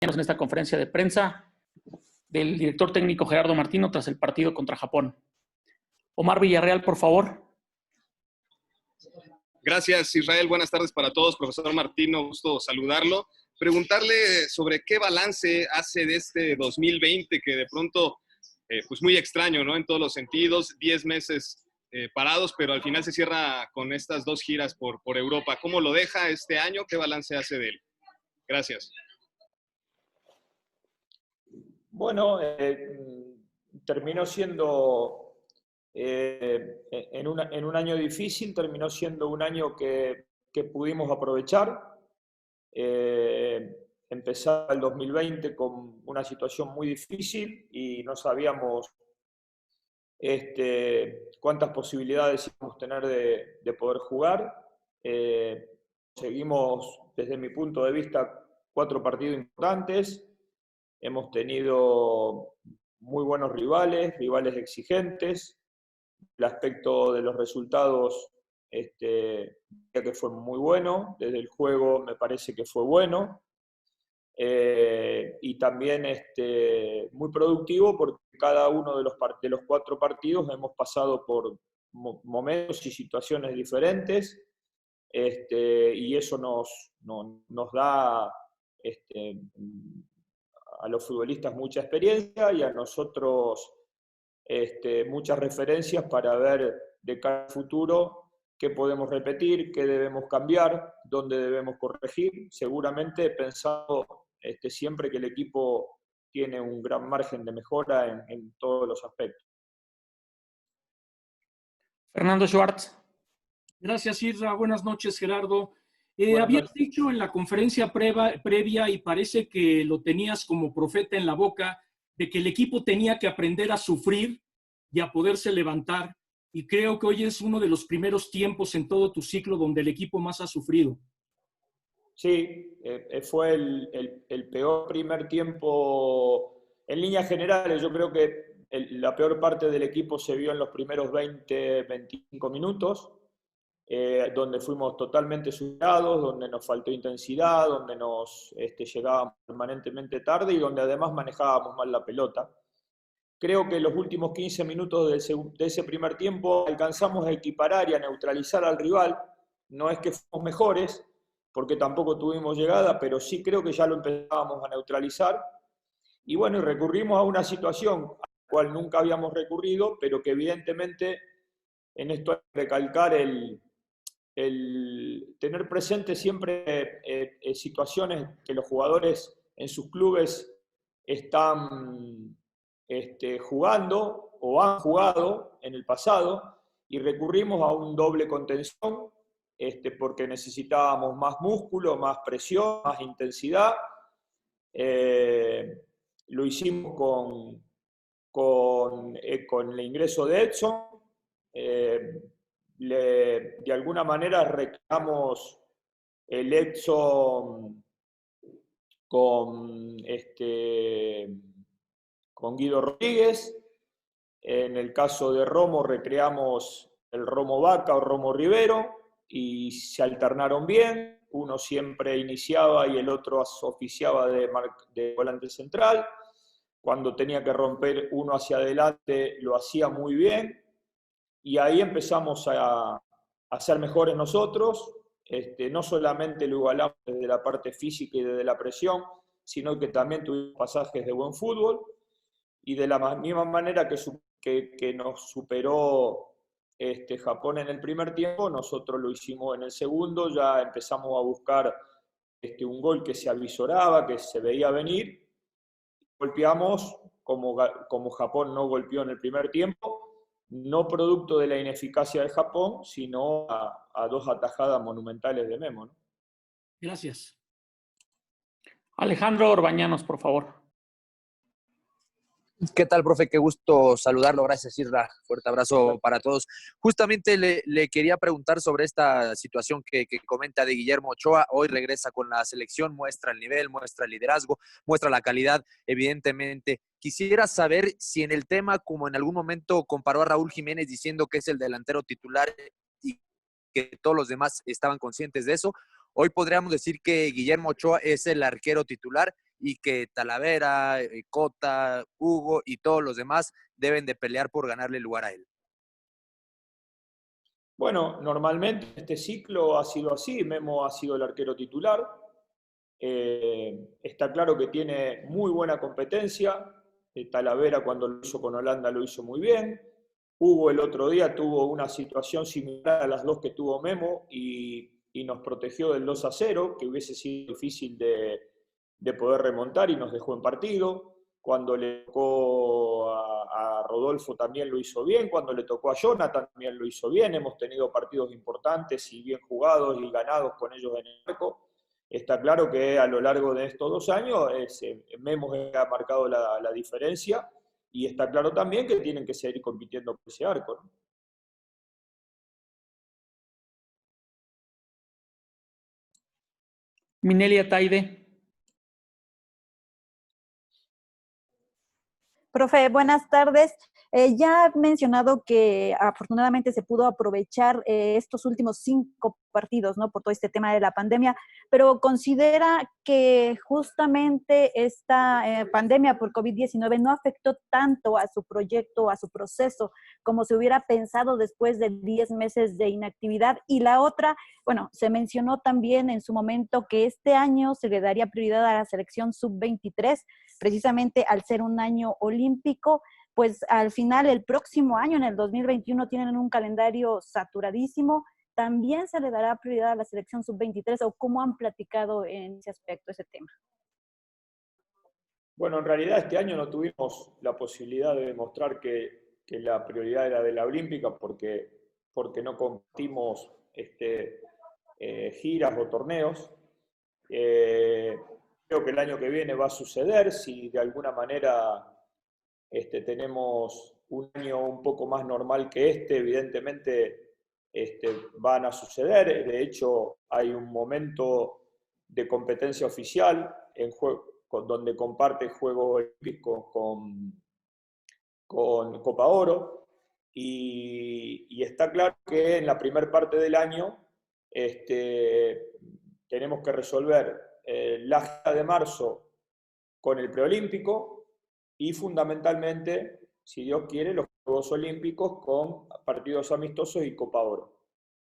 en esta conferencia de prensa del director técnico Gerardo Martino tras el partido contra Japón. Omar Villarreal, por favor. Gracias, Israel. Buenas tardes para todos. Profesor Martino, gusto saludarlo. Preguntarle sobre qué balance hace de este 2020 que de pronto, pues muy extraño, ¿no? En todos los sentidos, 10 meses parados, pero al final se cierra con estas 2 giras por Europa. ¿Cómo lo deja este año? ¿Qué balance hace de él? Gracias. Bueno, terminó siendo, en un año difícil, terminó siendo un año que pudimos aprovechar. Empezaba el 2020 con una situación muy difícil y no sabíamos cuántas posibilidades íbamos a tener de poder jugar. Seguimos, desde mi punto de vista, 4 partidos importantes. Hemos tenido muy buenos rivales exigentes. El aspecto de los resultados que fue muy bueno. Desde el juego me parece que fue bueno. Y también muy productivo porque cada uno de los 4 partidos hemos pasado por momentos y situaciones diferentes. Y eso nos da a los futbolistas mucha experiencia y a nosotros muchas referencias para ver de cara al futuro qué podemos repetir, qué debemos cambiar, dónde debemos corregir, seguramente pensando siempre que el equipo tiene un gran margen de mejora en todos los aspectos. Fernando Schwartz. Gracias, Isra. Buenas noches, Gerardo. Buenas Habías noches. dicho en la conferencia previa, y parece que lo tenías como profeta en la boca, de que el equipo tenía que aprender a sufrir y a poderse levantar. Y creo que hoy es uno de los primeros tiempos en todo tu ciclo donde el equipo más ha sufrido. Sí, fue el peor primer tiempo en líneas generales. Yo creo que la peor parte del equipo se vio en los primeros 20-25 minutos, donde fuimos totalmente superados, donde nos faltó intensidad, donde nos llegábamos permanentemente tarde y donde además manejábamos mal la pelota. Creo que en los últimos 15 minutos de ese primer tiempo alcanzamos a equiparar y a neutralizar al rival. No es que fuimos mejores, porque tampoco tuvimos llegada, pero sí creo que ya lo empezábamos a neutralizar. Y bueno, y recurrimos a una situación a la cual nunca habíamos recurrido, pero que evidentemente en esto hay que recalcar el tener presente siempre situaciones que los jugadores en sus clubes están jugando o han jugado en el pasado, y recurrimos a un doble contención porque necesitábamos más músculo, más presión, más intensidad. Lo hicimos con el ingreso de Edson. De alguna manera recreamos el Edson con Guido Rodríguez. En el caso de Romo recreamos el Romo Vaca o Romo Rivero y se alternaron bien. Uno siempre iniciaba y el otro oficiaba de volante central. Cuando tenía que romper uno hacia adelante lo hacía muy bien. Y ahí empezamos a ser mejores nosotros. No solamente lo igualamos desde la parte física y desde la presión, sino que también tuvimos pasajes de buen fútbol. Y de la misma manera que nos superó Japón en el primer tiempo, nosotros lo hicimos en el segundo. Ya empezamos a buscar un gol que se avisoraba, que se veía venir. Golpeamos como Japón no golpeó en el primer tiempo, no producto de la ineficacia de Japón, sino a 2 atajadas monumentales de Memo, ¿no? Gracias. Alejandro Orbañanos, por favor. ¿Qué tal, profe? Qué gusto saludarlo. Gracias, Isra. Fuerte abrazo para todos. Justamente le quería preguntar sobre esta situación que comenta de Guillermo Ochoa. Hoy regresa con la selección, muestra el nivel, muestra el liderazgo, muestra la calidad, evidentemente. Quisiera saber si en el tema, como en algún momento comparó a Raúl Jiménez diciendo que es el delantero titular y que todos los demás estaban conscientes de eso, hoy podríamos decir que Guillermo Ochoa es el arquero titular y que Talavera, Cota, Hugo y todos los demás deben de pelear por ganarle el lugar a él? Bueno, normalmente este ciclo ha sido así, Memo ha sido el arquero titular, está claro que tiene muy buena competencia, Talavera cuando lo hizo con Holanda lo hizo muy bien, Hugo el otro día tuvo una situación similar a las dos que tuvo Memo y nos protegió del 2-0, que hubiese sido difícil de poder remontar y nos dejó en partido. Cuando le tocó a Rodolfo también lo hizo bien, cuando le tocó a Jonathan también lo hizo bien, hemos tenido partidos importantes y bien jugados y ganados con ellos en el arco. Está claro que a lo largo de estos 2 años Memo ha marcado la diferencia y está claro también que tienen que seguir compitiendo por ese arco, ¿no? Minelia Taide. Profe, buenas tardes. Ya ha mencionado que afortunadamente se pudo aprovechar estos últimos 5 partidos, ¿no? Por todo este tema de la pandemia, pero considera que justamente esta pandemia por COVID-19 no afectó tanto a su proyecto, a su proceso, como se hubiera pensado después de 10 meses de inactividad. Y la otra, bueno, se mencionó también en su momento que este año se le daría prioridad a la selección sub-23, precisamente al ser un año olímpico. Pues al final el próximo año, en el 2021, tienen un calendario saturadísimo. ¿También se le dará prioridad a la selección sub-23 o cómo han platicado en ese aspecto, ese tema? Bueno, en realidad este año no tuvimos la posibilidad de demostrar que la prioridad era de la olímpica porque no compartimos giras o torneos. Creo que el año que viene va a suceder si de alguna manera tenemos un año un poco más normal que evidentemente van a suceder. De hecho, hay un momento de competencia oficial donde comparte Juegos Olímpicos con Copa Oro y está claro que en la primera parte del año tenemos que resolver la gira de marzo con el preolímpico y fundamentalmente, si Dios quiere, los Juegos Olímpicos con partidos amistosos y Copa Oro.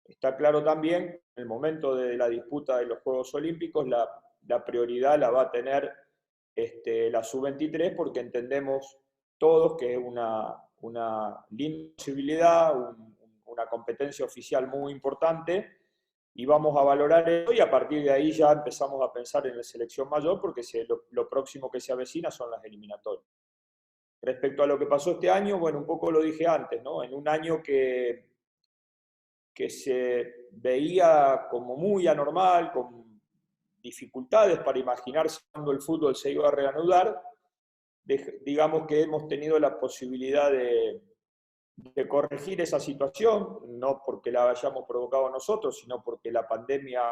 Está claro también, en el momento de la disputa de los Juegos Olímpicos, la prioridad la va a tener la sub-23 porque entendemos todos que es una linda posibilidad, una competencia oficial muy importante y vamos a valorar eso y a partir de ahí ya empezamos a pensar en la selección mayor porque lo próximo que se avecina son las eliminatorias. Respecto a lo que pasó este año, bueno, un poco lo dije antes, ¿no? En un año que se veía como muy anormal, con dificultades para imaginarse cuando el fútbol se iba a reanudar, digamos que hemos tenido la posibilidad de corregir esa situación, no porque la hayamos provocado nosotros, sino porque la pandemia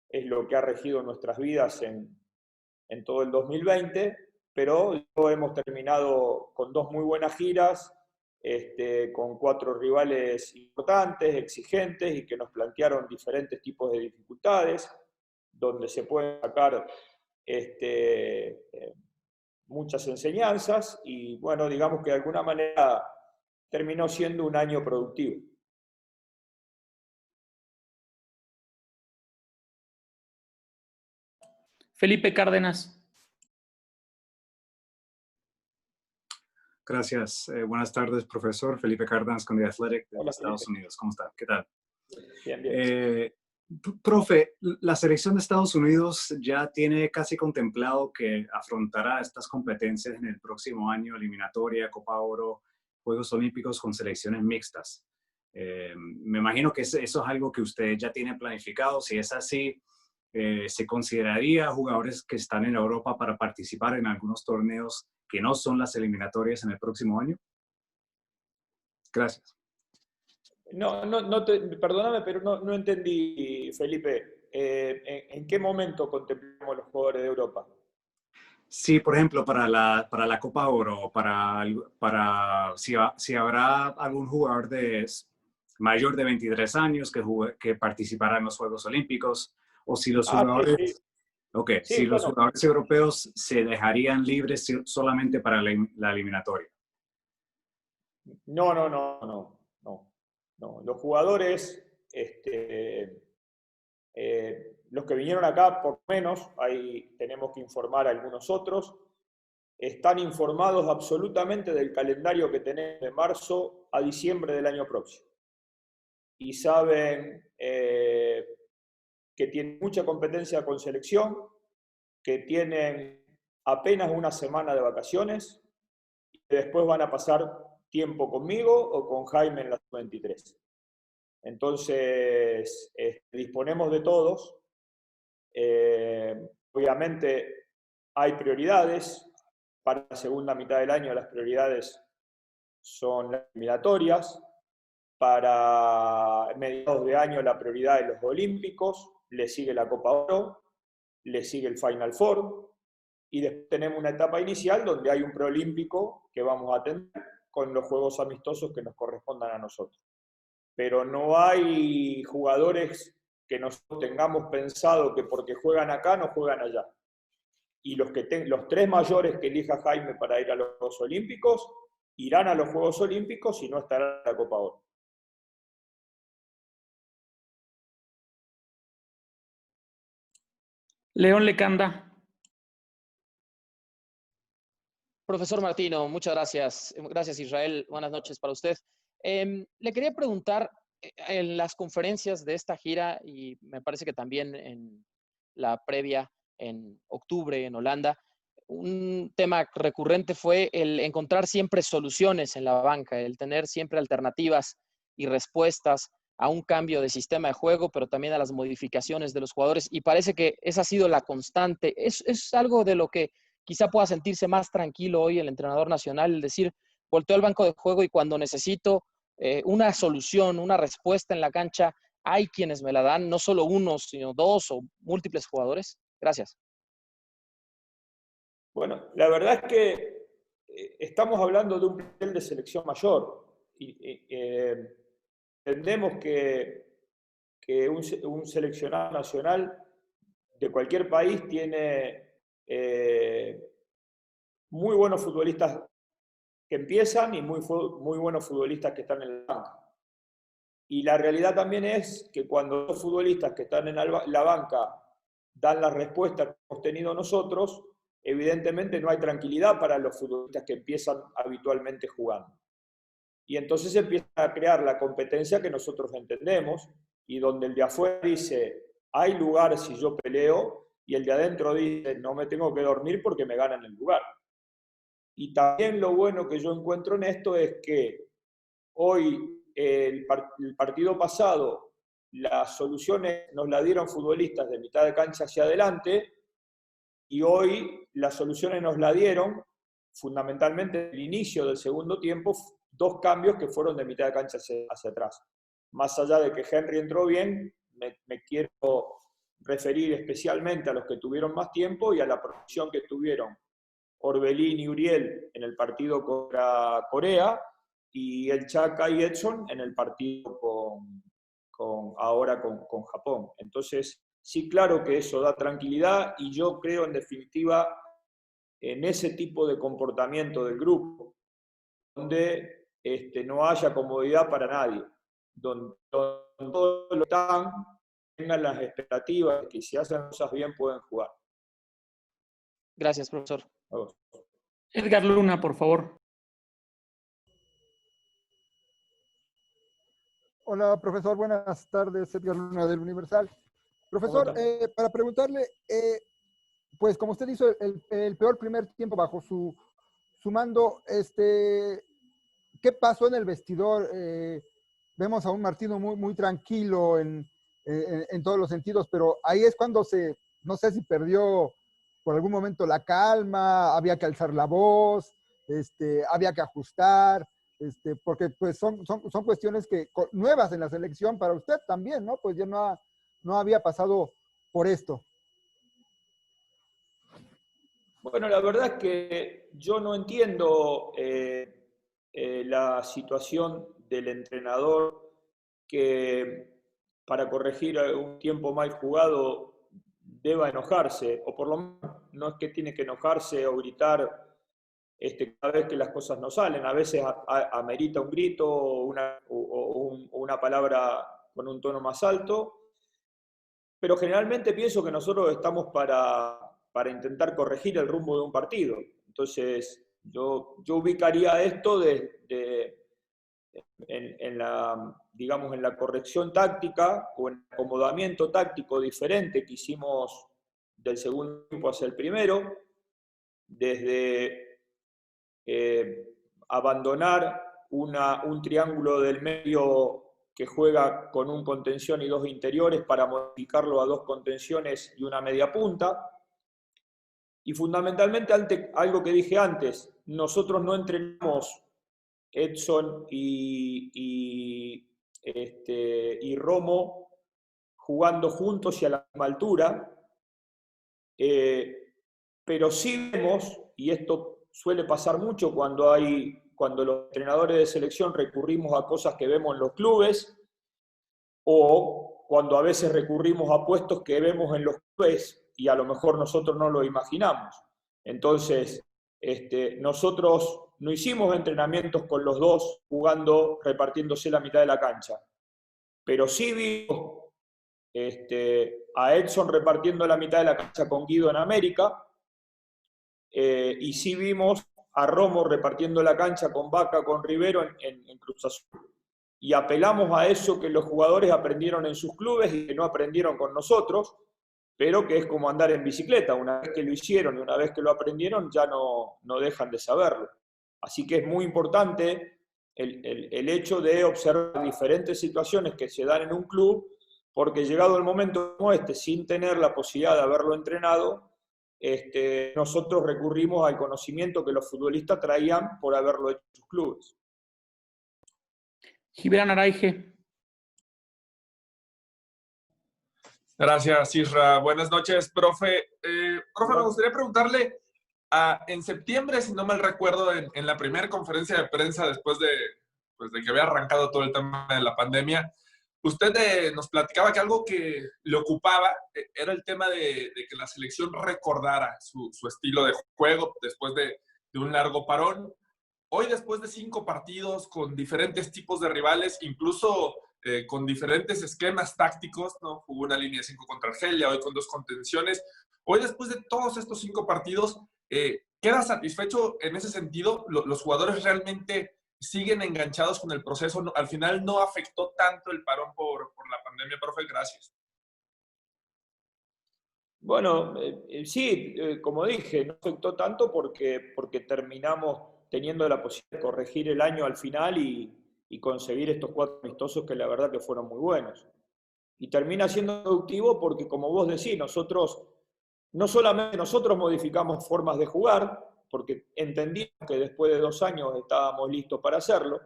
es lo que ha regido nuestras vidas en todo el 2020, pero hemos terminado con 2 muy buenas giras, con 4 rivales importantes, exigentes y que nos plantearon diferentes tipos de dificultades, donde se pueden sacar muchas enseñanzas y bueno, digamos que de alguna manera terminó siendo un año productivo. Felipe Cárdenas. Gracias. Buenas tardes, profesor. Felipe Cárdenas con The Athletic de Hola, Estados Felipe. Unidos. ¿Cómo está? ¿Qué tal? Bien, bien. Profe, la selección de Estados Unidos ya tiene casi contemplado que afrontará estas competencias en el próximo año, eliminatoria, Copa Oro, Juegos Olímpicos con selecciones mixtas. Me imagino que eso es algo que usted ya tiene planificado. Si es así, ¿se consideraría jugadores que están en Europa para participar en algunos torneos que no son las eliminatorias en el próximo año? Gracias. Perdóname, pero no entendí, Felipe. ¿En qué momento contemplamos los jugadores de Europa? Sí, por ejemplo, para la Copa Oro, si habrá algún jugador mayor de 23 años que participará en los Juegos Olímpicos, o si los jugadores... Sí. Ok, Sí, si los bueno, jugadores europeos se dejarían libres solamente para la eliminatoria. no. Los jugadores, los que vinieron acá, por lo menos, ahí tenemos que informar a algunos otros, están informados absolutamente del calendario que tenemos de marzo a diciembre del año próximo. Y saben que tienen mucha competencia con selección, que tienen apenas una semana de vacaciones y que después van a pasar tiempo conmigo o con Jaime en la 23. Entonces, disponemos de todos. Obviamente hay prioridades. Para la segunda mitad del año las prioridades son las eliminatorias. Para mediados de año la prioridad es los Olímpicos, le sigue la Copa Oro, le sigue el Final Four, y después tenemos una etapa inicial donde hay un preolímpico que vamos a atender con los juegos amistosos que nos correspondan a nosotros. Pero no hay jugadores que nosotros tengamos pensado que porque juegan acá no juegan allá. Y los 3 mayores que elija Jaime para ir a los Juegos Olímpicos irán a los Juegos Olímpicos y no estarán en la Copa Oro. León Lecanda. Profesor Martino, muchas gracias. Gracias, Israel. Buenas noches para usted. Le quería preguntar, en las conferencias de esta gira, y me parece que también en la previa en octubre en Holanda, un tema recurrente fue el encontrar siempre soluciones en la banca, el tener siempre alternativas y respuestas a un cambio de sistema de juego, pero también a las modificaciones de los jugadores, y parece que esa ha sido la constante. Es algo de lo que quizá pueda sentirse más tranquilo hoy el entrenador nacional, el decir, volteo al banco de juego y cuando necesito una solución, una respuesta en la cancha, hay quienes me la dan, no solo uno, sino 2 o múltiples jugadores. Gracias. Bueno, la verdad es que estamos hablando de un plantel de selección mayor. Entendemos que un seleccionado nacional de cualquier país tiene muy buenos futbolistas que empiezan y muy buenos futbolistas que están en la banca. Y la realidad también es que cuando los futbolistas que están en la banca dan la respuesta que hemos tenido nosotros, evidentemente no hay tranquilidad para los futbolistas que empiezan habitualmente jugando. Y entonces empieza a crear la competencia que nosotros entendemos y donde el de afuera dice, hay lugar si yo peleo, y el de adentro dice, no me tengo que dormir porque me ganan el lugar. Y también lo bueno que yo encuentro en esto es que hoy, el partido pasado, las soluciones nos las dieron futbolistas de mitad de cancha hacia adelante, y hoy las soluciones nos las dieron fundamentalmente en el inicio del segundo tiempo, 2 cambios que fueron de mitad de cancha hacia atrás. Más allá de que Henry entró bien, me quiero referir especialmente a los que tuvieron más tiempo y a la producción que tuvieron Orbelín y Uriel en el partido contra Corea, y el Chaka y Edson en el partido ahora con Japón. Entonces, sí, claro que eso da tranquilidad, y yo creo en definitiva en ese tipo de comportamiento del grupo, donde no haya comodidad para nadie, donde todos lo están, tengan las expectativas de que si hacen cosas bien pueden jugar. Gracias, profesor. Edgar Luna, por favor. Hola, profesor. Buenas tardes. Edgar Luna del Universal. Profesor, para preguntarle, pues como usted hizo el peor primer tiempo bajo su mando, ¿qué pasó en el vestidor? Vemos a un Martino muy tranquilo en todos los sentidos, pero ahí es cuando no sé si perdió por algún momento la calma, había que alzar la voz, había que ajustar, porque pues son cuestiones nuevas en la selección para usted también, ¿no? Pues ya no había pasado por esto. Bueno, la verdad es que yo no entiendo la situación del entrenador que para corregir un tiempo mal jugado deba enojarse, o por lo menos no es que tiene que enojarse o gritar cada vez que las cosas no salen. A veces amerita un grito o una palabra con un tono más alto, pero generalmente pienso que nosotros estamos para intentar corregir el rumbo de un partido. Entonces, yo ubicaría esto en la corrección táctica o en el acomodamiento táctico diferente que hicimos del segundo tiempo hacia el primero, desde abandonar un triángulo del medio que juega con un contención y dos interiores para modificarlo a dos contenciones y una media punta. Y fundamentalmente, algo que dije antes, nosotros no entrenamos Edson y Romo jugando juntos y a la misma altura, pero sí vemos, y esto suele pasar mucho cuando los entrenadores de selección recurrimos a cosas que vemos en los clubes, o cuando a veces recurrimos a puestos que vemos en los clubes y a lo mejor nosotros no lo imaginamos. Entonces, nosotros no hicimos entrenamientos con los dos jugando, repartiéndose la mitad de la cancha, pero sí vimos a Edson repartiendo la mitad de la cancha con Guido en América, y sí vimos a Romo repartiendo la cancha con Vaca, con Rivero en Cruz Azul. Y apelamos a eso que los jugadores aprendieron en sus clubes y que no aprendieron con nosotros, pero que es como andar en bicicleta. Una vez que lo hicieron y una vez que lo aprendieron, ya no dejan de saberlo. Así que es muy importante el hecho de observar diferentes situaciones que se dan en un club, porque llegado el momento como sin tener la posibilidad de haberlo entrenado, nosotros recurrimos al conocimiento que los futbolistas traían por haberlo hecho en sus clubes. Gibran Araige. Gracias, Isra. Buenas noches, profe. Profe, me gustaría preguntarle, en septiembre, si no mal recuerdo, en la primera conferencia de prensa después de que había arrancado todo el tema de la pandemia, usted nos platicaba que algo que le ocupaba era el tema de que la selección recordara su estilo de juego después de un largo parón. Hoy, después de 5 partidos con diferentes tipos de rivales, incluso con diferentes esquemas tácticos, ¿no? Jugó una línea de 5 contra Argelia, hoy con 2 contenciones. Hoy, después de todos estos 5 partidos, ¿queda satisfecho en ese sentido? ¿Los jugadores realmente siguen enganchados con el proceso? Al final, ¿no afectó tanto el parón por la pandemia, profe? Gracias. Bueno, sí, como dije, no afectó tanto porque terminamos teniendo la posibilidad de corregir el año al final y conseguir estos 4 amistosos que la verdad que fueron muy buenos. Y termina siendo productivo porque, como vos decís, no solamente nosotros modificamos formas de jugar, porque entendimos que después de 2 años estábamos listos para hacerlo,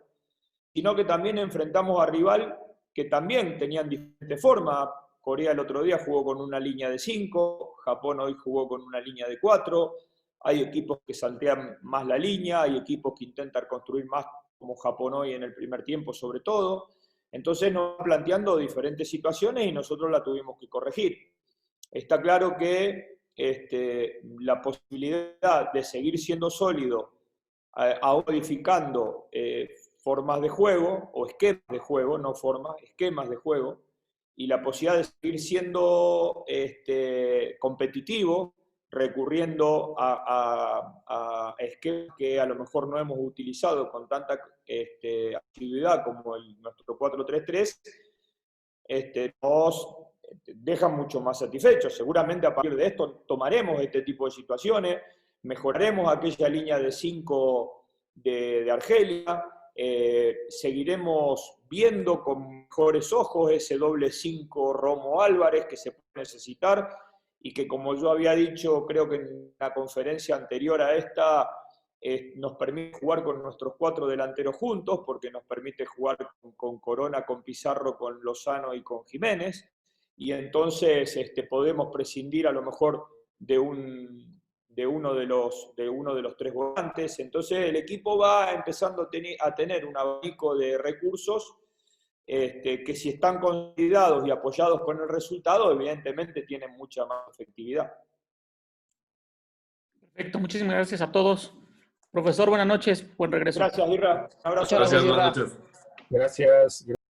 sino que también enfrentamos a rival que también tenían diferentes formas. Corea el otro día jugó con una línea de 5, Japón hoy jugó con una línea de 4, hay equipos que saltean más la línea, hay equipos que intentan construir más, como Japón hoy en el primer tiempo sobre todo. Entonces nos van planteando diferentes situaciones y nosotros la tuvimos que corregir. Está claro que la posibilidad de seguir siendo sólido, aún modificando formas de juego, o esquemas de juego, no formas, esquemas de juego, y la posibilidad de seguir siendo competitivo, recurriendo a esquemas que a lo mejor no hemos utilizado con tanta actividad como nuestro 4-3-3, nos dejan mucho más satisfechos. Seguramente a partir de esto tomaremos este tipo de situaciones, mejoraremos aquella línea de 5 de Argelia, seguiremos viendo con mejores ojos ese doble 5 Romo Álvarez que se puede necesitar y que, como yo había dicho, creo que en la conferencia anterior a esta, nos permite jugar con nuestros 4 delanteros juntos, porque nos permite jugar con Corona, con Pizarro, con Lozano y con Jiménez, y entonces podemos prescindir a lo mejor de uno de los 3 volantes. Entonces el equipo va empezando a tener un abanico de recursos que si están consolidados y apoyados con el resultado, evidentemente tienen mucha más efectividad. Perfecto, muchísimas gracias a todos. Profesor, buenas noches, buen regreso. Gracias, Irra. Un abrazo. Gracias, buenas noches. Gracias.